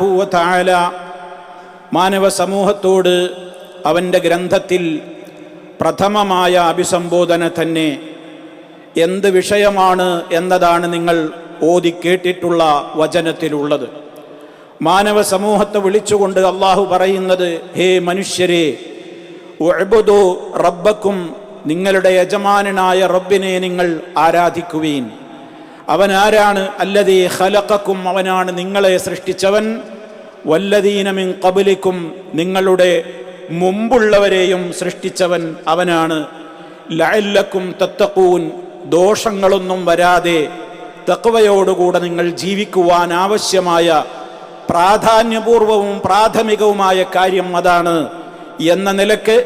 സുബ്ഹാനഹു വ തആല മാനവ സമൂഹത്തോട് അവൻ്റെ ഗ്രന്ഥത്തിൽ പ്രഥമമായ അഭിസംബോധന തന്നെ എന്ത് വിഷയമാണ് എന്നതാണ് നിങ്ങൾ ഓതിക്കേട്ടിട്ടുള്ള വചനത്തിലുള്ളത്. മാനവ സമൂഹത്തെ വിളിച്ചുകൊണ്ട് അള്ളാഹു പറയുന്നത്, ഹേ മനുഷ്യരെ, ഉഅ്ബുദു റബ്ബക്കും, നിങ്ങളുടെ യജമാനനായ റബ്ബിനെ നിങ്ങൾ ആരാധിക്കുവീൻ. അവൻ ആരാണ്? അല്ലദീ ഖലഖക്കും, അവനാണ് നിങ്ങളെ സൃഷ്ടിച്ചവൻ. വല്ലദീന മിൻ ഖബ്ലിക്കും, നിങ്ങളുടെ മുമ്പുള്ളവരെയും സൃഷ്ടിച്ചവൻ അവനാണ്. ലഅല്ലക്കും തത്തഖൂൻ, ദോഷങ്ങളൊന്നും വരാതെ തഖ്വയോടുകൂടെ നിങ്ങൾ ജീവിക്കുവാൻ ആവശ്യമായ പ്രാധാന്യപൂർവവും പ്രാഥമികവുമായ കാര്യം അതാണ് എന്ന നിലക്ക്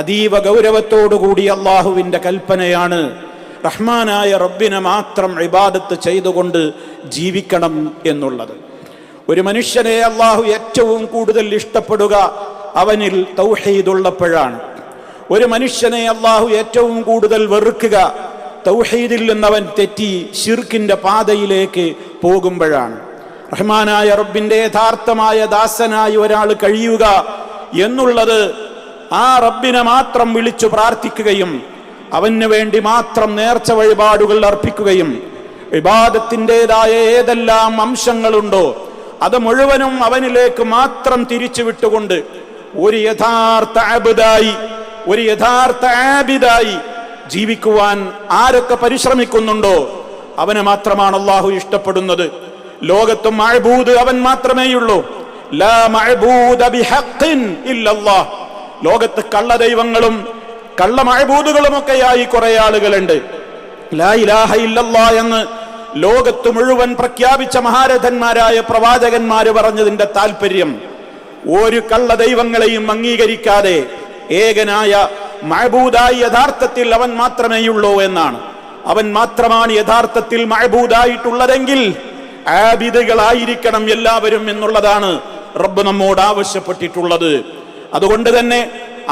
അതീവ ഗൗരവത്തോടുകൂടി അള്ളാഹുവിൻ്റെ കൽപ്പനയാണ് റഹ്മാനായ റബ്ബിനെ മാത്രം ഇബാദത്ത് ചെയ്തുകൊണ്ട് ജീവിക്കണം എന്നുള്ളത്. ഒരു മനുഷ്യനെ അള്ളാഹു ഏറ്റവും കൂടുതൽ ഇഷ്ടപ്പെടുക അവനിൽ തൗഹീദുള്ളപ്പോഴാണ്. ഒരു മനുഷ്യനെ അള്ളാഹു ഏറ്റവും കൂടുതൽ വെറുക്കുക തൗഹീദിൽ നിന്നവൻ തെറ്റി ശിർക്കിന്റെ പാതയിലേക്ക് പോകുമ്പോഴാണ്. റഹ്മാനായ റബ്ബിന്റെ യഥാർത്ഥമായ ദാസനായി ഒരാൾ കഴിയുക എന്നുള്ളത് ആ റബ്ബിനെ മാത്രം വിളിച്ചു പ്രാർത്ഥിക്കുകയും അവന് വേണ്ടി മാത്രം നേർച്ച വഴിപാടുകൾ അർപ്പിക്കുകയും ഇബാദത്തിൻ്റെതായ ഏതെല്ലാം അംശങ്ങളുണ്ടോ അത് മുഴുവനും അവനിലേക്ക് മാത്രം തിരിച്ചു വിട്ടുകൊണ്ട് ഒരു യഥാർത്ഥ അബ്ദായി, ഒരു യഥാർത്ഥ ആബിദായി ജീവിക്കുവാൻ ആരൊക്കെ പരിശ്രമിക്കുന്നുണ്ടോ അവനെ മാത്രമാണ് അള്ളാഹു ഇഷ്ടപ്പെടുന്നത്. ലോകത്ത് മഅബൂദ് അവൻ മാത്രമേയുള്ളൂ. ലാ മഅബൂദ ബിഹഖ്ഖിൻ ഇല്ലല്ലാഹ്. ലോകത്ത് കള്ള ദൈവങ്ങളും കള്ള മഅബൂദുകളുമൊക്കെയായി കുറെ ആളുകളുണ്ട്. ലാ ഇലാഹ ഇല്ലല്ലാഹ് എന്ന് ലോകത്ത് മുഴുവൻ പ്രഖ്യാപിച്ച മഹാരഥന്മാരായ പ്രവാചകന്മാര് പറഞ്ഞതിന്റെ താല്പര്യം ഒരു കള്ള ദൈവങ്ങളെയും അംഗീകരിക്കാതെ ഏകനായ മഅബൂദായി യഥാർത്ഥത്തിൽ അവൻ മാത്രമേയുള്ളൂ എന്നാണ്. അവൻ മാത്രമാണ് യഥാർത്ഥത്തിൽ മഅബൂദായിട്ടുള്ളതെങ്കിൽ ആബിദുകളായിരിക്കണം എല്ലാവരും എന്നുള്ളതാണ് റബ്ബ് നമ്മോട് ആവശ്യപ്പെട്ടിട്ടുള്ളത്. അതുകൊണ്ട് തന്നെ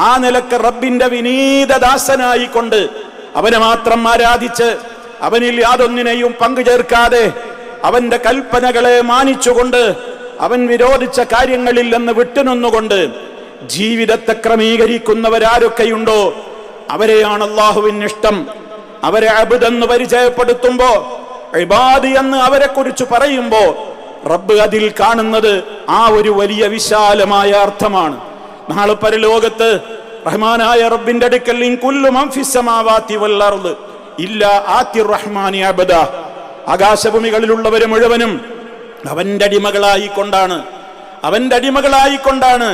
ആ നിലക്ക് റബ്ബിന്റെ വിനീത ദാസനായിക്കൊണ്ട് അവനെ മാത്രം ആരാധിച്ച് അവനിൽ യാതൊന്നിനെയും പങ്കു ചേർക്കാതെ അവന്റെ കൽപ്പനകളെ മാനിച്ചുകൊണ്ട് അവൻ വിരോധിച്ച കാര്യങ്ങളിൽ നിന്ന് വിട്ടുനിന്നുകൊണ്ട് ജീവിതത്തെ ക്രമീകരിക്കുന്നവരാരൊക്കെയുണ്ടോ അവരെയാണ് അല്ലാഹുവിന് ഇഷ്ടം. അവരെ അബ്ദ് എന്ന് പരിചയപ്പെടുത്തുമ്പോ, ഇബാദ് എന്ന് അവരെ കുറിച്ച് പറയുമ്പോ റബ്ബ് അതിൽ കാണുന്നത് ആ ഒരു വലിയ വിശാലമായ അർത്ഥമാണ്. നാളെ പരലോകത്ത് റഹ്മാനായ റബ്ബിന്റെ അടുക്കൽ ഇൻ കുല്ലു മൻ ഫിസ് സമാവാതി വൽ അർദ് ഇല്ലാ ആതിർ റഹ്മാനി അബ്ദ, ആകാശഭൂമികളിലുള്ളവരെ മുഴുവനും അവന്റെ അടിമകളായിക്കൊണ്ടാണ്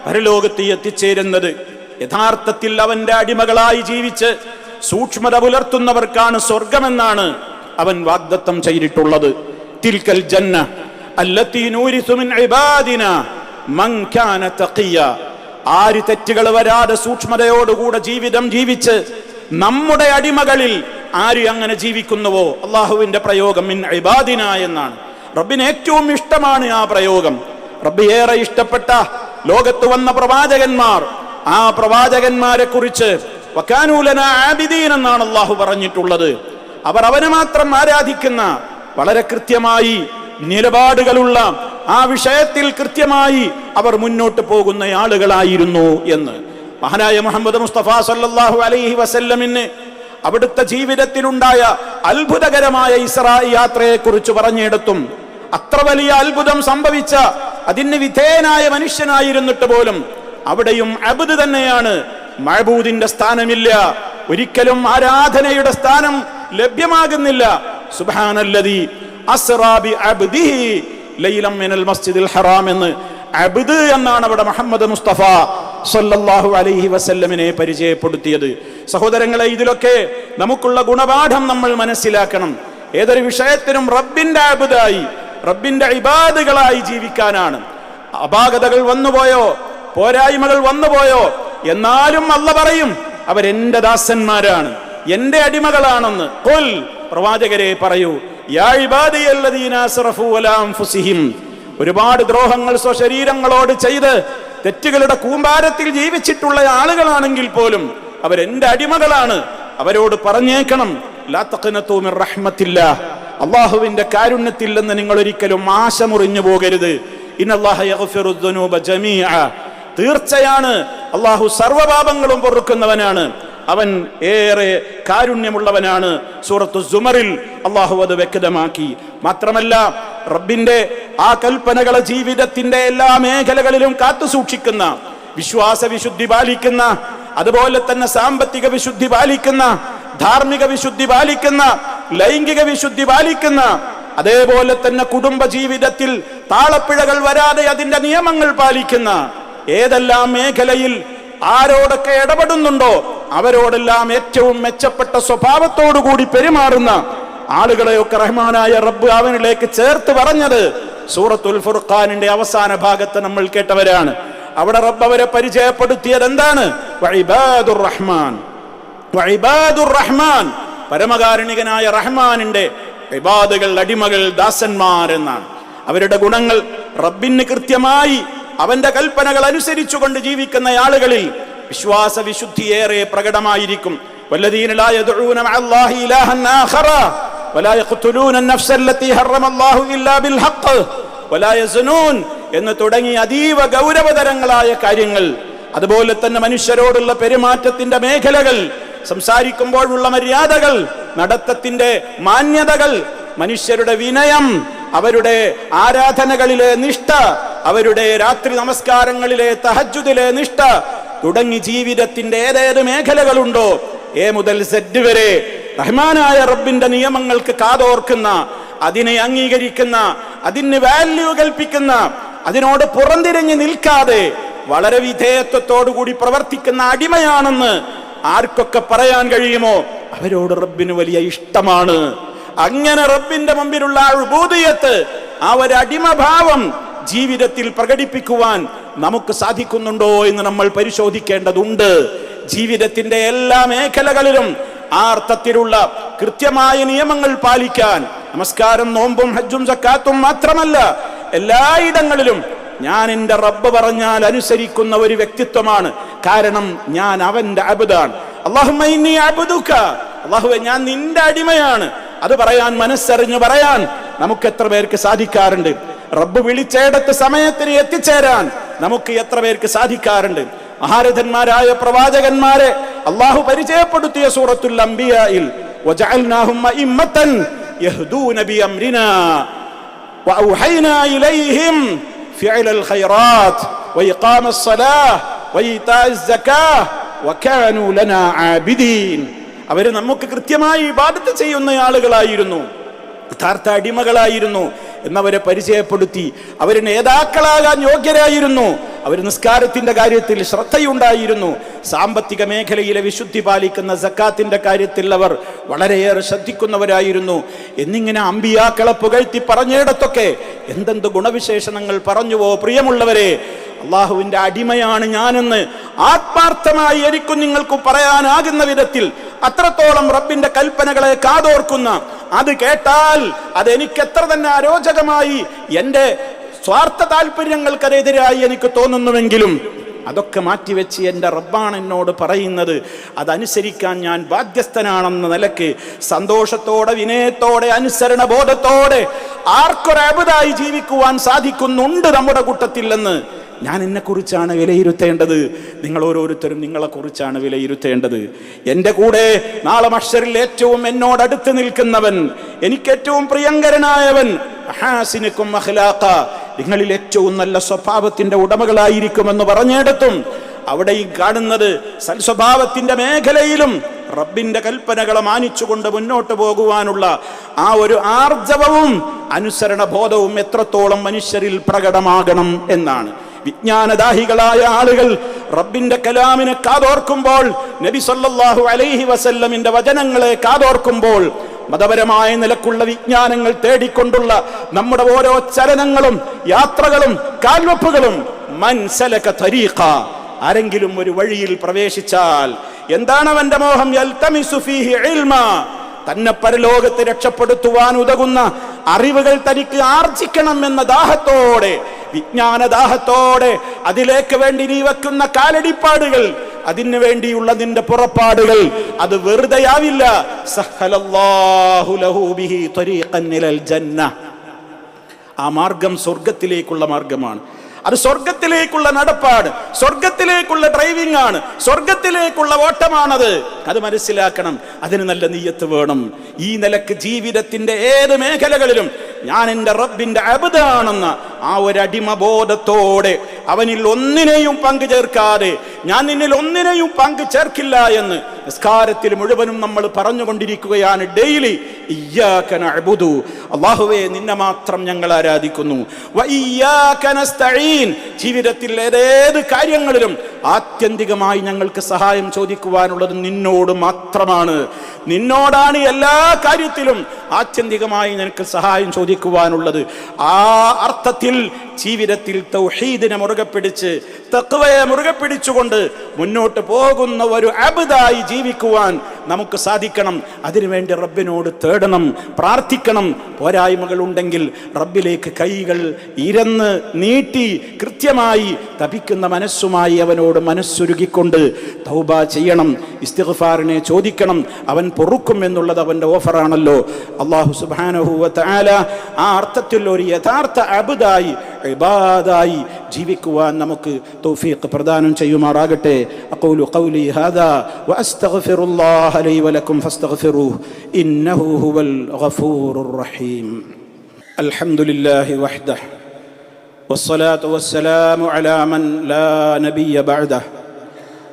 പരലോകത്ത് എത്തിച്ചേരുന്നത്. യഥാർത്ഥത്തിൽ അവന്റെ അടിമകളായി ജീവിച്ച് സൂക്ഷ്മത പുലർത്തുന്നവർക്കാണ് സ്വർഗമെന്നാണ് അവൻ വാഗ്ദത്തം ചെയ്തിട്ടുള്ളത്. തിൽക്കൽ ജന്ന അല്ലത്തി നൂരിസു മിൻ ഇബാദിന മൻ കാന തഖിയ. ആര് തെറ്റുകൾ വരാതെ സൂക്ഷ്മതയോടുകൂടെ ജീവിതം ജീവിച്ച് നമ്മുടെ അടിമകളിൽ ആര് അങ്ങനെ ജീവിക്കുന്നുവോ, അള്ളാഹുവിന്റെ പ്രയോഗം മിൻ ഇബാദിന എന്നാണ്. റബ്ബിന് ഏറ്റവും ഇഷ്ടമാണ് ആ പ്രയോഗം. റബ്ബ് ഏറെ ഇഷ്ടപ്പെട്ട ലോകത്ത് വന്ന പ്രവാചകന്മാർ, ആ പ്രവാചകന്മാരെ കുറിച്ച് വകാനൂ ലനാ ആബിദീൻ എന്നാണ് അള്ളാഹു പറഞ്ഞിട്ടുള്ളത്. അവർ അവനെ മാത്രം ആരാധിക്കുന്ന, വളരെ കൃത്യമായി നിലപാടുകളുള്ള, ആ വിഷയത്തിൽ കൃത്യമായി അവർ മുന്നോട്ട് പോകുന്ന ആളുകളായിരുന്നു എന്ന് മഹാനായ മുഹമ്മദ് മുസ്തഫ സല്ലല്ലാഹു അലൈഹി വസല്ലമിന് അവിടുത്തെ ജീവിതത്തിലുണ്ടായ അത്ഭുതകരമായ ഇസ്രാ യാത്രയെ കുറിച്ച് പറഞ്ഞെടുത്തും അത്ര വലിയ അത്ഭുതം സംഭവിച്ച അതിന് വിധേയനായ മനുഷ്യനായിരുന്നിട്ട് പോലും അവിടെയും അബ്ദ് തന്നെയാണ്. മഅബൂദിന്റെ സ്ഥാനമില്ല, ഒരിക്കലും ആരാധനയുടെ സ്ഥാനം ലഭ്യമാകുന്നില്ല. സുബ്ഹാനല്ലദീ അസ്റാ ബി അബ്ദിഹി ലൈലൻ മിനൽ മസ്ജിദിൽ ഹറാം എന്ന് അബ്ദ് എന്നാണ് അവിടെ മുഹമ്മദ് മുസ്തഫ സല്ലല്ലാഹു അലൈഹി വസല്ലമിനെ പരിചയപ്പെടുത്തിയത്. സഹോദരങ്ങളെ, ഇതിലൊക്കെ നമുക്കുള്ള ഗുണപാഠം നമ്മൾ മനസ്സിലാക്കണം. ഏതൊരു വിഷയത്തിനും റബ്ബിന്റെ അബ്ദായി, റബ്ബിന്റെ ഇബാദുകളായി ജീവിക്കാനാണ്. അപാകതകൾ വന്നുപോയോ, പോരായ്മകൾ വന്നുപോയോ, എന്നാലും അല്ലാഹു പറയും അവരെന്റെ ദാസന്മാരാണ്, എന്റെ അടിമകളാണെന്ന്. ഖുൽ, പ്രവാചകരെ പറയൂ, യാ ഇബാദിയല്ലദീന അസ്റഫു അലാ അൻഫുസിഹിം. ഒരുപാട് ദ്രോഹങ്ങൾ സ്വശരീരങ്ങളോട് ചെയ്ത് തെറ്റുകളുടെ കൂമ്പാരത്തിൽ ജീവിച്ചിട്ടുള്ള ആളുകളാണെങ്കിൽ പോലും അവരെന്റെ അടിമകളാണ്. അവരോട് പറഞ്ഞേക്കണം, ലാ തഖ്നതു മിർ റഹ്മത്തില്ലാഹ്, അല്ലാഹുവിന്റെ കാരുണ്യത്തിൽ നിന്ന് നിങ്ങൾ ഒരിക്കലും ആശ മുറിഞ്ഞു പോകരുത്. ഇന്നല്ലാഹ യഗ്ഫിറു ദുനൂബ ജമീഅ, തീർച്ചയാണ് അല്ലാഹു സർവ്വപാപങ്ങളും പൊറുക്കുന്നവനാണ്, അവൻ ഏറെ കാരുണ്യമുള്ളവനാണ്. സൂറത്തു സുമറിൽ അല്ലാഹു അത് വ്യക്തമാക്കി. മാത്രമല്ല റബ്ബിന്റെ ആ കൽപ്പനകളെ ജീവിതത്തിന്റെ എല്ലാ മേഖലകളിലും കാത്തു സൂക്ഷിക്കുന്ന, വിശ്വാസ വിശുദ്ധി പാലിക്കുന്ന, അതുപോലെ തന്നെ സാമ്പത്തിക വിശുദ്ധി പാലിക്കുന്ന, ധാർമ്മിക വിശുദ്ധി പാലിക്കുന്ന, ലൈംഗിക വിശുദ്ധി പാലിക്കുന്ന, അതേപോലെ തന്നെ കുടുംബ ജീവിതത്തിൽ താളപ്പിഴകൾ വരാതെ അതിന്റെ നിയമങ്ങൾ പാലിക്കുന്ന, ഏതെല്ലാം മേഖലയിൽ ആരോടൊക്കെ ഇടപെടുന്നുണ്ടോ അവരോടെല്ലാം ഏറ്റവും മെച്ചപ്പെട്ട സ്വഭാവത്തോടുകൂടി പെരുമാറുന്ന ആളുകളെയൊക്കെ റഹ്മാനായ റബ്ബ് അവനിലേക്ക് ചേർത്ത് പറഞ്ഞത് സൂറത്തുൽ ഫുർഖാനിന്റെ അവസാന ഭാഗത്ത് നമ്മൾ കേട്ടവരാണ്. അവിടെ റബ്ബ് അവരെ പരിചയപ്പെടുത്തിയത് എന്താണ്? വഇബാദുർ റഹ്മാൻ, വഇബാദുർ റഹ്മാൻ, പരമകാരുണികനായ റഹ്മാനിന്റെ ഇബാദുകൾ, അടിമകൾ, ദാസന്മാർ എന്നാണ്. അവരുടെ ഗുണങ്ങൾ റബ്ബിന് കൃത്യമായി അവന്റെ കൽപ്പനകൾ അനുസരിച്ചുകൊണ്ട് ജീവിക്കുന്ന ആളുകളിൽ വിശ്വാസ വിശുദ്ധിയേറെ പ്രകടമായിരിക്കും. വല്ലദീന ലാ യദ്ഊന മഅല്ലാഹി ഇലാഹൻ ആഖറ വലാ യഖ്തുലൂന അൻ-നഫ്സ അല്ലതി ഹറമല്ലാഹു ഇല്ലാ ബിൽ ഹഖ് വലാ യസ്നൂൻ എന്ന് തുടങ്ങി അതീവ ഗൗരവതരങ്ങളായ കാര്യങ്ങൾ, അതുപോലെ തന്നെ മനുഷ്യരോടുള്ള പെരുമാറ്റത്തിന്റെ മേഖലകൾ, സംസാരിക്കുമ്പോഴുള്ള മര്യാദകൾ, നടത്തത്തിന്റെ മാന്യതകൾ, മനുഷ്യരുടെ വിനയം, അവരുടെ ആരാധനകളിലെ നിഷ്ഠ, അവരുടെ രാത്രി നമസ്കാരങ്ങളിലെ തഹജ്ജുദിലെ നിഷ്ഠ തുടങ്ങി ജീവിതത്തിന്റെ ഏതേത് മേഖലകളുണ്ടോ എ മുതൽ സെഡ് വരെ റഹ്മാനായ റബ്ബിന്റെ നിയമങ്ങൾക്ക് കാതോർക്കുന്ന, അതിനെ അംഗീകരിക്കുന്ന, അതിന് വാല്യൂ കൽപ്പിക്കുന്ന, അതിനോട് പുറംതിരിഞ്ഞ് നിൽക്കാതെ വളരെ വിധേയത്വത്തോടുകൂടി പ്രവർത്തിക്കുന്ന അടിമയാണെന്ന് ആർക്കൊക്കെ പറയാൻ കഴിയുമോ അവരോട് റബ്ബിന് വലിയ ഇഷ്ടമാണ്. അങ്ങനെ റബ്ബിന്റെ മുമ്പിലുള്ള ഉബൂദിയത്ത്, ആ ഒരു അടിമഭാവം ജീവിതത്തിൽ പ്രകടിപ്പിക്കുവാൻ നമുക്ക് സാധിക്കുന്നുണ്ടോ എന്ന് നമ്മൾ പരിശോധിക്കേണ്ടതുണ്ട്. ജീവിതത്തിന്റെ എല്ലാ മേഖലകളിലും ആ അർത്ഥത്തിലുള്ള കൃത്യമായ നിയമങ്ങൾ പാലിക്കാൻ, നമസ്കാരം, നോമ്പും, ഹജ്ജും, സക്കാത്തും മാത്രമല്ല എല്ലായിടങ്ങളിലും ഞാൻ എൻ്റെ റബ്ബ് പറഞ്ഞാൽ അനുസരിക്കുന്ന ഒരു വ്യക്തിത്വമാണ്. കാരണം ഞാൻ അവന്റെ അബ്ദാണ്. അല്ലാഹുമ്മ ഇന്നി അബ്ദുക, അല്ലാഹുവേ ഞാൻ നിന്റെ അടിമയാണ്. അത് പറയാൻ, മനസ്സറിഞ്ഞു പറയാൻ നമുക്ക് എത്ര പേർക്ക് സാധിക്കാറുണ്ട്? റബ്ബ് വിളിച്ചേടത്ത് സമയത്തിന് എത്തിച്ചേരാൻ നമുക്ക് എത്ര പേർക്ക് സാധിക്കാറുണ്ട്? മഹാരഥന്മാരായ പ്രവാചകന്മാരെ അല്ലാഹു പരിചയപ്പെടുത്തിയ സൂറത്തുൽ അംബിയായിൽ വജഅൽനാഹും അഇമ്മത്തൻ യഹ്ദൂന ബിഅംരിനാ വഔഹൈനാ ഇലൈഹിം ഫിഅലൽ ഖൈറാത്ത് വഇഖാമസ് സ്വലാഹ് വഇതാഇസ് സകാഹ് വകാനൂ ലനാ ആബിദീൻ. അവര് നമുക്ക് കൃത്യമായി ഇബാദത്ത് ചെയ്യുന്ന ആളുകളായിരുന്നു, യഥാർത്ഥ അടിമകളായിരുന്നു എന്നവരെ പരിചയപ്പെടുത്തി. അവർ നേതാക്കളാകാൻ യോഗ്യരായിരുന്നു. അവർ നിസ്കാരത്തിന്റെ കാര്യത്തിൽ ശ്രദ്ധയുണ്ടായിരുന്നു. സാമ്പത്തിക മേഖലയിലെ വിശുദ്ധി പാലിക്കുന്ന സക്കാത്തിന്റെ കാര്യത്തിൽ അവർ വളരെയേറെ ശ്രദ്ധിക്കുന്നവരായിരുന്നു. എന്നിങ്ങനെ അമ്പിയാക്കളെ പുകഴ്ത്തി പറഞ്ഞിടത്തൊക്കെ എന്തെന്ത് ഗുണവിശേഷണങ്ങൾ പറഞ്ഞുവോ പ്രിയമുള്ളവരെ. അള്ളാഹുവിന്റെ അടിമയാണ് ഞാനെന്ന് ആത്മാർത്ഥമായി എനിക്കും നിങ്ങൾക്കും പറയാനാകുന്ന വിധത്തിൽ അത്രത്തോളം റബ്ബിന്റെ കൽപ്പനകളെ കാതോർക്കുന്ന, അത് കേട്ടാൽ അതെനിക്ക് എത്ര തന്നെ അരോചകമായി, എൻ്റെ സ്വാർത്ഥ താല്പര്യങ്ങൾക്കെതിരായി എനിക്ക് തോന്നുന്നുവെങ്കിലും അതൊക്കെ മാറ്റിവെച്ച് എൻ്റെ റബ്ബാണ് എന്നോട് പറയുന്നത്, അതനുസരിക്കാൻ ഞാൻ ബാധ്യസ്ഥനാണെന്ന നിലയ്ക്ക് സന്തോഷത്തോടെ, വിനയത്തോടെ, അനുസരണ ബോധത്തോടെ ആർക്കൊരബുദായി ജീവിക്കുവാൻ സാധിക്കുന്നുണ്ട് നമ്മുടെ കൂട്ടത്തിൽ എന്ന് ഞാൻ എന്നെക്കുറിച്ചാണ് വിലയിരുത്തേണ്ടത്. നിങ്ങൾ ഓരോരുത്തരും നിങ്ങളെക്കുറിച്ചാണ് വിലയിരുത്തേണ്ടത്. എൻ്റെ കൂടെ നാളെ മഹ്ശറിൽ ഏറ്റവും എന്നോടടുത്ത് നിൽക്കുന്നവൻ, എനിക്ക് ഏറ്റവും പ്രിയങ്കരനായവൻ, അഹാസിനുക്കും അഖ്ലാഖ, നിങ്ങളിൽ ഏറ്റവും നല്ല സ്വഭാവത്തിന്റെ ഉടമകളായിരിക്കുമെന്ന് പറഞ്ഞിടത്തും അവിടെയും കാണുന്നത് സൽസ്വഭാവത്തിന്റെ മേഖലയിലും റബ്ബിന്റെ കൽപ്പനകളെ മാനിച്ചുകൊണ്ട് മുന്നോട്ട് പോകുവാനുള്ള ആ ഒരു ആർജവവും അനുസരണ ബോധവും എത്രത്തോളം മനുഷ്യരിൽ പ്രകടമാകണം എന്നാണ്. വിജ്ഞാനദാഹികളായ ആളുകൾ റബ്ബിന്റെ കലാമിനെ കാതോർക്കുമ്പോൾ, നബി സല്ലല്ലാഹു അലൈഹി വസല്ലമിന്റെ വചനങ്ങളെ കാതോർക്കുമ്പോൾ, മതപരമായ നിലക്കുള്ള വിജ്ഞാനങ്ങൾ തേടിക്കൊണ്ടുള്ള നമ്മുടെ ഓരോ ചലനങ്ങളും യാത്രകളും കാൽവെപ്പുകളും, മൻ സലക തരീഖ, ആരെങ്കിലും ഒരു വഴിയിൽ പ്രവേശിച്ചാൽ എന്താണ് അവന്റെ മോഹം? യൽതമിസു ഫീഹി ഇൽമ, തന്നെ പരലോകത്ത് രക്ഷപ്പെടുത്തുവാൻ ഉതകുന്ന അറിവുകൾ തനിക്ക് ആർജിക്കണം എന്ന ദാഹത്തോടെ, വിജ്ഞാനദാഹത്തോടെ അതിലേക്ക് വേണ്ടി നീ വെക്കുന്ന കാലടിപ്പാടുകൾ, അതിനു വേണ്ടിയുള്ള നിന്റെ പുറപ്പാടുകൾ അത് വെറുതെയാവില്ല. സഹലല്ലാഹു ലഹു ബിഹി ത്വരീഖൻ ഇലൽ ജന്ന, ആ മാർഗം സ്വർഗത്തിലേക്കുള്ള മാർഗമാണ്. അത് സ്വർഗത്തിലേക്കുള്ള നടപ്പാട്, സ്വർഗത്തിലേക്കുള്ള ഡ്രൈവിംഗ് ആണ്, സ്വർഗത്തിലേക്കുള്ള ഓട്ടമാണത്. അത് മനസ്സിലാക്കണം. അതിന് നല്ല നിയ്യത്ത് വേണം. ഈ നിലക്ക് ജീവിതത്തിന്റെ ഏത് മേഖലകളിലും ഞാൻ എൻ്റെ റബ്ബിന്റെ അബ്ദാണെന്ന ആ ഒരു അടിമബോധത്തോടെ അവനിൽ ഒന്നിനെയും പങ്കു ചേർക്കാതെ ഞാൻ നിന്നിൽ ഒന്നിനെയും പങ്കു ചേർക്കില്ല എന്ന് നിസ്കാരത്തിൽ മുഴുവനും നമ്മൾ പറഞ്ഞുകൊണ്ടിരിക്കുകയാണ് ഡെയിലി. ഇയ്യാക നഅ്ബുദു, അല്ലാഹുവേ നിന്നെ മാത്രം ഞങ്ങൾ ആരാധിക്കുന്നു. വ ഇയ്യാക നസ്തഈൻ, ജീവിതത്തിൽ ഏതേത് കാര്യങ്ങളിലും ആത്യന്തികമായി ഞങ്ങൾക്ക് സഹായം ചോദിക്കുവാനുള്ളത് നിന്നോട് മാത്രമാണ്. നിന്നോടാണ് എല്ലാ കാര്യത്തിലും ആത്യന്തികമായി ഞങ്ങൾക്ക് സഹായം ചോദിക്കുവാനുള്ളത്. ആ അർത്ഥത്തിൽ ജീവിതത്തിൽ തൗഹീദിനെ മുറുകെ പിടിച്ച് തഖ്വയെ മുറുകെ പിടിച്ചുകൊണ്ട് മുന്നോട്ട് പോകുന്ന ഒരു അബ്ദായി ജീവിക്കുവാൻ നമുക്ക് സാധിക്കണം. അതിനുവേണ്ടി റബ്ബിനോട് തേടണം, പ്രാർത്ഥിക്കണം. പോരായ്മകൾ ഉണ്ടെങ്കിൽ റബ്ബിലേക്ക് കൈകൾ ഇരന്ന് നീട്ടി കൃത്യമായി തപിക്കുന്ന മനസ്സുമായി അവനോട് മനസ്സുരുകിക്കൊണ്ട് തൗബ ചെയ്യണം, ഇസ്തിഗ്ഫാറിനെ ചോദിക്കണം. അവൻ പൊറുക്കും എന്നുള്ളത് അവൻ്റെ ഓഫറാണല്ലോ. അല്ലാഹു സുബ്ഹാനഹു വ തആല ആ അർത്ഥത്തിൽ ഒരു യഥാർത്ഥ അബ്ദായി ഇബാദായി ജീവിക്കുവാൻ നമുക്ക് തൗഫീഖ് പ്രദാനം ചെയ്യുമാറാകട്ടെ. അഖൂലു ഖൗലി ഹാദാ വ അസ്തഗ്ഫിറുല്ലാഹ ലി വ ലക്കും ഫസ്തഗ്ഫിറൂഹു ഇന്നഹു ഹുവൽ ഗഫൂറുർ റഹീം. അൽഹംദുലില്ലാഹി വഹ്ദഹു വസ്സലാത്തു വസ്സലാമു അലാ മൻ ലാ നബിയ്യ ബഅദഹു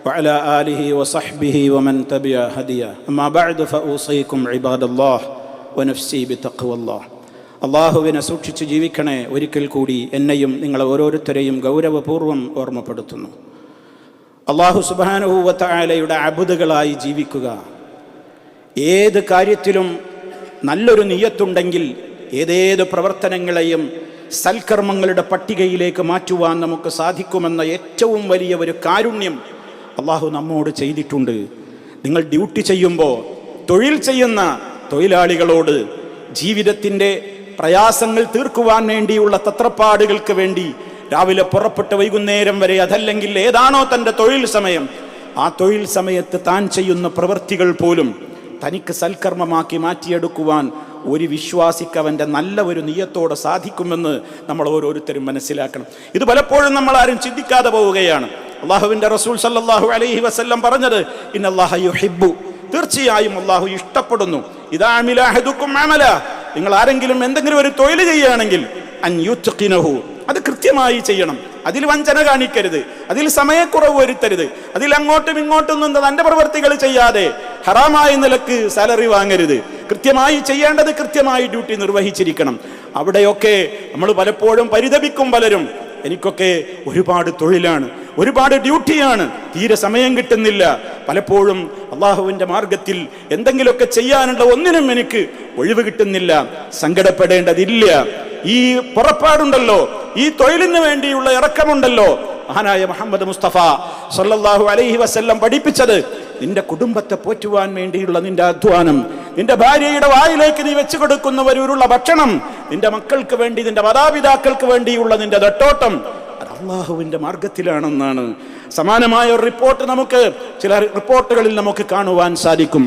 وعلى آله وصحبه ومن تبع هديه أما بعد فأوصيكم عباد الله ونفسي بتقوى الله. അള്ളാഹുവിനെ സൂക്ഷിച്ച് ജീവിക്കണേ. ഒരിക്കൽ കൂടി എന്നെയും നിങ്ങൾ ഓരോരുത്തരെയും ഗൗരവപൂർവ്വം ഓർമ്മപ്പെടുത്തുന്നു. അള്ളാഹു സുബ്ഹാനഹു വ തആലയുടെ അബ്ദുകളായി ജീവിക്കുക. ഏത് കാര്യത്തിലും നല്ലൊരു നിയ്യത്തുണ്ടെങ്കിൽ ഏതേത് പ്രവർത്തനങ്ങളെയും സൽക്കർമ്മങ്ങളുടെ പട്ടികയിലേക്ക് മാറ്റുവാൻ നമുക്ക് സാധിക്കുമെന്ന ഏറ്റവും വലിയ ഒരു കാരുണ്യം അള്ളാഹു നമ്മോട് ചെയ്തിട്ടുണ്ട്. നിങ്ങൾ ഡ്യൂട്ടി ചെയ്യുമ്പോൾ തൊഴിൽ ചെയ്യുന്ന തൊഴിലാളികളോട് ജീവിതത്തിൻ്റെ പ്രയാസങ്ങൾ തീർക്കുവാൻ വേണ്ടിയുള്ള തത്രപ്പാടുകൾക്ക് വേണ്ടി രാവിലെ പുറപ്പെട്ട് വൈകുന്നേരം വരെ, അതല്ലെങ്കിൽ ഏതാണോ തൻ്റെ തൊഴിൽ സമയം, ആ തൊഴിൽ സമയത്ത് താൻ ചെയ്യുന്ന പ്രവൃത്തികൾ പോലും തനിക്ക് സൽക്കർമ്മമാക്കി മാറ്റിയെടുക്കുവാൻ ഒരു വിശ്വാസിക്ക് അവൻ്റെ നല്ല ഒരു നിയ്യത്തോടെ സാധിക്കുമെന്ന് നമ്മൾ ഓരോരുത്തരും മനസ്സിലാക്കണം. ഇത് പലപ്പോഴും നമ്മൾ ആരും ചിന്തിക്കാതെ പോവുകയാണ്. അള്ളാഹുവിൻ്റെ റസൂൽ സല്ലല്ലാഹു അലൈഹി വസല്ലം പറഞ്ഞത് ഇന്നല്ലാഹ യുഹിബ്ബു, തീർച്ചയായും അള്ളാഹു ഇഷ്ടപ്പെടുന്നു. ഇദാ അമില അഹദുക്കും അമല, നിങ്ങൾ ആരെങ്കിലും എന്തെങ്കിലും ഒരു തൊഴിൽ ചെയ്യുകയാണെങ്കിൽ അൻ യുത്ഖിനഹു, അത് കൃത്യമായി ചെയ്യണം. അതിൽ വഞ്ചന കാണിക്കരുത്, അതിൽ സമയക്കുറവ് വരുത്തരുത്, അതിൽ അങ്ങോട്ടും ഇങ്ങോട്ടും നിന്ന് തൻ്റെ പ്രവൃത്തികൾ ചെയ്യാതെ ഹറാമായ നിലക്ക് സാലറി വാങ്ങരുത്. കൃത്യമായി ചെയ്യേണ്ടത് കൃത്യമായി ഡ്യൂട്ടി നിർവഹിച്ചിരിക്കണം. അവിടെയൊക്കെ നമ്മൾ പലപ്പോഴും പരിതപിക്കും. പലരും എനിക്കൊക്കെ ഒരുപാട് തൊഴിലാണ്, ഒരുപാട് ഡ്യൂട്ടിയാണ്, തീരെ സമയം കിട്ടുന്നില്ല. പലപ്പോഴും അള്ളാഹുവിൻ്റെ മാർഗത്തിൽ എന്തെങ്കിലുമൊക്കെ ചെയ്യാനുള്ള ഒന്നിനും എനിക്ക് ഒഴിവ് കിട്ടുന്നില്ല. സങ്കടപ്പെടേണ്ടതില്ല. ഈ പുറപ്പാടുണ്ടല്ലോ, ഈ തൊഴിലിന് വേണ്ടിയുള്ള ഇറക്കമുണ്ടല്ലോ, മഹാനായ മുഹമ്മദ് മുസ്തഫ സല്ലല്ലാഹു അലൈഹി വസല്ലം പഠിപ്പിച്ചത് നിന്റെ കുടുംബത്തെ പോറ്റുവാൻ വേണ്ടിയുള്ള നിന്റെ അധ്വാനം, നിന്റെ ഭാര്യയുടെ വായിലേക്ക് നീ വെച്ചു കൊടുക്കുന്നവരുള്ള ഭക്ഷണം, നിന്റെ മക്കൾക്ക് വേണ്ടി, നിന്റെ മാതാപിതാക്കൾക്ക് വേണ്ടിയുള്ള നിന്റെ നെട്ടോട്ടം, അത് അള്ളാഹുവിൻ്റെ മാർഗത്തിലാണെന്നാണ്. സമാനമായ ഒരു റിപ്പോർട്ട് നമുക്ക് ചില റിപ്പോർട്ടുകളിൽ നമുക്ക് കാണുവാൻ സാധിക്കും.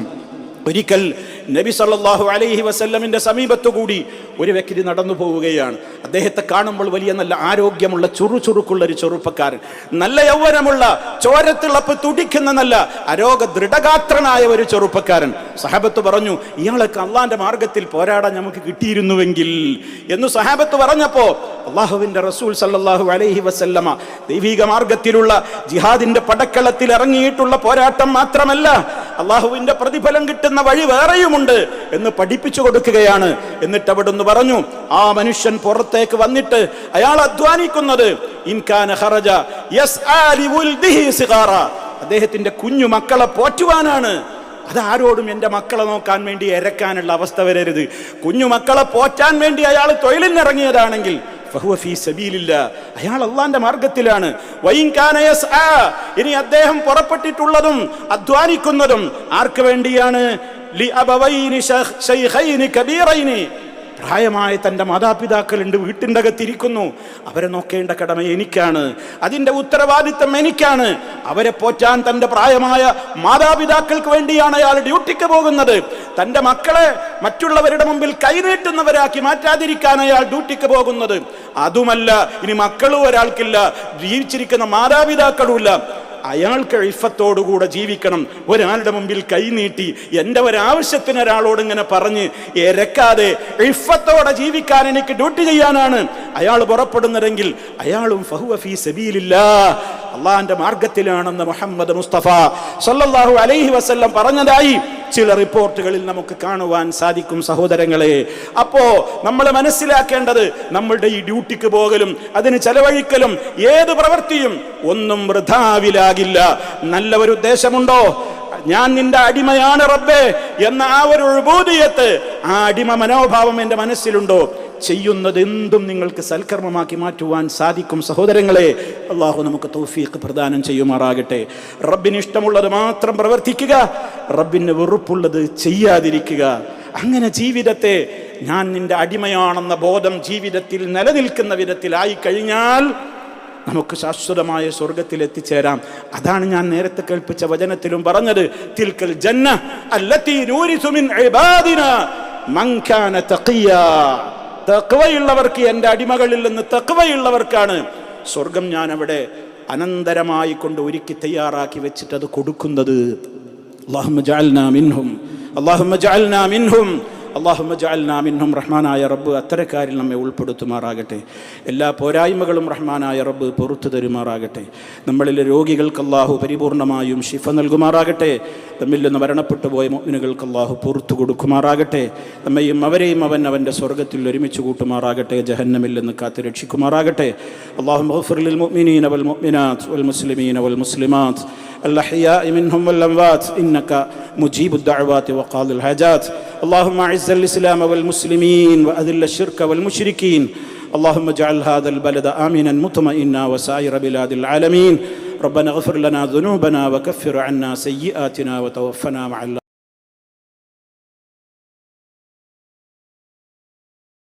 ഒരിക്കൽ നബി സല്ലല്ലാഹു അലൈഹി വസല്ലമിന്റെ സമീപത്തുകൂടി ഒരു വ്യക്തി നടന്നു പോവുകയാണ്. അദ്ദേഹത്തെ കാണുമ്പോൾ വലിയ നല്ല ആരോഗ്യമുള്ള ചുറുചുറുക്കുള്ള ഒരു ചെറുപ്പക്കാരൻ, നല്ല യൗവനമുള്ള ചോരത്തിളപ്പ് തുടിക്കുന്ന നല്ല അരോഗ ദൃഢഗാത്രനായ ഒരു ചെറുപ്പക്കാരൻ. സഹാബത്ത് പറഞ്ഞു, ഇയാളൊക്കെ അള്ളാന്റെ മാർഗത്തിൽ പോരാടാൻ നമുക്ക് കിട്ടിയിരുന്നുവെങ്കിൽ എന്ന് സഹാബത്ത് പറഞ്ഞപ്പോൾ അള്ളാഹുവിന്റെ റസൂൽ സല്ലല്ലാഹു അലൈഹി വസല്ലമ ദൈവിക മാർഗത്തിലുള്ള ജിഹാദിന്റെ പടക്കളത്തിൽ ഇറങ്ങിയിട്ടുള്ള പോരാട്ടം മാത്രമല്ല, അള്ളാഹുവിന്റെ പ്രതിഫലം കിട്ടുന്ന വഴി വേറെയുമുണ്ട് എന്ന് പഠിപ്പിച്ചു കൊടുക്കുകയാണ്. എന്നിട്ട് അവിടുന്ന് പറഞ്ഞു, ആ മനുഷ്യൻ പുറത്തേക്ക് വന്നിട്ട് അയാൾ അധ്വാനിക്കുന്നത് ഇൻകാന ഖറജ യസ്ആ ലിവുൽദിഹി സിഗാറ, അദ്ദേഹത്തിന്റെ കുഞ്ഞു മക്കളെ പോറ്റുവാനാണ്. അതാരോടും എൻ്റെ മക്കളെ നോക്കാൻ വേണ്ടി ഇരക്കാനുള്ള അവസ്ഥ വരരുത്. കുഞ്ഞു മക്കളെ പോറ്റാൻ വേണ്ടി അയാൾ തൊഴിലിനിറങ്ങിയതാണെങ്കിൽ ഫഹുവ ഫീ സബീലില്ലാഹ്, അയാൾ അള്ളാന്റെ മാർഗത്തിലാണ്. വഇൻ കാന യസ്ആ, ഇനി അദ്ദേഹം പുറപ്പെട്ടിട്ടുള്ളതും അധ്വാനിക്കുന്നതും ആർക്ക് വേണ്ടിയാണ്? ലി അബവൈനി ശൈഖൈനി കബീറൈനി, പ്രായമായ തൻ്റെ മാതാപിതാക്കളുണ്ട്, വീട്ടിൻ്റെ അകത്തിരിക്കുന്നു. അവരെ നോക്കേണ്ട കടമ എനിക്കാണ്, അതിൻ്റെ ഉത്തരവാദിത്തം എനിക്കാണ്. അവരെ പോറ്റാൻ തൻ്റെ പ്രായമായ മാതാപിതാക്കൾക്ക് വേണ്ടിയാണ് അയാൾ ഡ്യൂട്ടിക്ക് പോകുന്നത്. തൻ്റെ മക്കളെ മറ്റുള്ളവരുടെ മുമ്പിൽ കൈനീട്ടുന്നവരാക്കി മാറ്റാതിരിക്കാൻ അയാൾ ഡ്യൂട്ടിക്ക് പോകുന്നത്. അതുമല്ല, ഇനി മക്കളും ഒരാൾക്കില്ല, ജീവിച്ചിരിക്കുന്ന മാതാപിതാക്കളുമില്ല. അയാൾക്ക് ഇഫത്തോടുകൂടെ ജീവിക്കണം. ഒരാളുടെ മുമ്പിൽ കൈനീട്ടി എൻ്റെ ഒരാവശ്യത്തിന് ഒരാളോട് ഇങ്ങനെ പറഞ്ഞ് ഇരക്കാതെ ഇഫത്തോടെ ജീവിക്കാൻ എനിക്ക് ഡ്യൂട്ടി ചെയ്യാനാണ് അയാൾ പുറപ്പെടുന്നതെങ്കിൽ അയാളും ഫഹുവ ഫീ സബീലില്ലാഹ്, അള്ളാഹിന്റെ മാർഗത്തിലാണെന്ന് മുഹമ്മദ് മുസ്തഫ സല്ലല്ലാഹു അലൈഹി വസല്ലം പറഞ്ഞതായി ചില റിപ്പോർട്ടുകളിൽ നമുക്ക് കാണുവാൻ സാധിക്കും. സഹോദരങ്ങളെ, അപ്പോ നമ്മൾ മനസ്സിലാക്കേണ്ടത്, നമ്മളുടെ ഈ ഡ്യൂട്ടിക്ക് പോകലും അതിന് ചെലവഴിക്കലും ഏത് പ്രവൃത്തിയും ഒന്നും വൃഥാവിലാകില്ല. നല്ല ഒരു ഉദ്ദേശമുണ്ടോ? ഞാൻ നിന്റെ അടിമയാണ് റബ്ബേ എന്ന ആ ഒരു ഉബൂദിയത്ത്, ആ അടിമ മനോഭാവം എൻ്റെ മനസ്സിലുണ്ടോ, ചെയ്യുന്നത് എന്തും നിങ്ങൾക്ക് സൽക്കർമ്മമാക്കി മാറ്റുവാൻ സാധിക്കും. സഹോദരങ്ങളെ, അള്ളാഹു നമുക്ക് തൗഫീഖ് പ്രദാനം ചെയ്യുമാറാകട്ടെ. റബ്ബിന് ഇഷ്ടമുള്ളത് മാത്രം പ്രവർത്തിക്കുക, റബ്ബിന് വെറുപ്പുള്ളത് ചെയ്യാതിരിക്കുക. അങ്ങനെ ജീവിതത്തെ ഞാൻ നിന്റെ അടിമയാണെന്ന ബോധം ജീവിതത്തിൽ നിലനിൽക്കുന്ന വിധത്തിലായി കഴിഞ്ഞാൽ നമുക്ക് ശാശ്വതമായ സ്വർഗത്തിൽ എത്തിച്ചേരാം. അതാണ് ഞാൻ നേരത്തെ കേൾപ്പിച്ച വചനത്തിലും പറഞ്ഞത്, തിൽക്കൽ ജന്ന അല്ലത്തി നൂരിസു മിൻ ഇബാദിനാ മൻ കാന തഖിയാ. തഖ്വയുള്ളവർക്ക്, എൻ്റെ അടിമകളിൽ നിന്ന് തഖ്വയുള്ളവർക്കാണ് സ്വർഗം ഞാൻ അവിടെ അനന്തരമായി കൊണ്ട് ഒരുക്കി തയ്യാറാക്കി വെച്ചിട്ട് അത് കൊടുക്കുന്നത്. അല്ലാഹുമ്മ ജഅൽനാ മിൻഹും, അല്ലാഹുമ്മ ജഅൽനാ മിൻഹും, അല്ലാഹുമ്മ ജഅൽനാ മിൻഹും. റഹ്മാനായ റബ്ബ് അത്തരക്കാരിൽ നമ്മെ ഉൾപ്പെടുത്തുമാറാകട്ടെ. എല്ലാ പോരായ്മകളും റഹ്മാനായ റബ്ബ് പുറത്തു തരുമാറാകട്ടെ. നമ്മളിലെ രോഗികൾക്ക് അല്ലാഹു പരിപൂർണമായും ശിഫ നൽകുമാറാകട്ടെ. നമ്മിൽ നിന്ന് മരണപ്പെട്ടു പോയ മുഅ്മിനുകൾക്ക് അല്ലാഹു പുറത്തു കൊടുക്കുമാറാകട്ടെ. നമ്മയും അവരെയും അവൻ്റെ സ്വർഗത്തിൽ ഒരുമിച്ച് കൂട്ടുമാറാകട്ടെ. ജഹന്നമിൽ നിന്ന് കാത്തു രക്ഷിക്കുമാറാകട്ടെ. അല്ലാഹുമ്മ ഗ്ഫിർ ലിൽ മുഅ്മിനീന വൽ മുഅ്മിനാത്ത് വൽ മുസ്ലിമീന വൽ മുസ്ലിമാത്ത് الأحياء منهم والأموات إنك مجيب الدعوات وقاضي الحاجات. اللهم أعز الإسلام والمسلمين وأذل الشرك والمشركين. اللهم اجعل هذا البلد آمنا مطمئنا وسائر بلاد العالمين. ربنا اغفر لنا ذنوبنا وكفر عنا سيئاتنا وتوفنا مع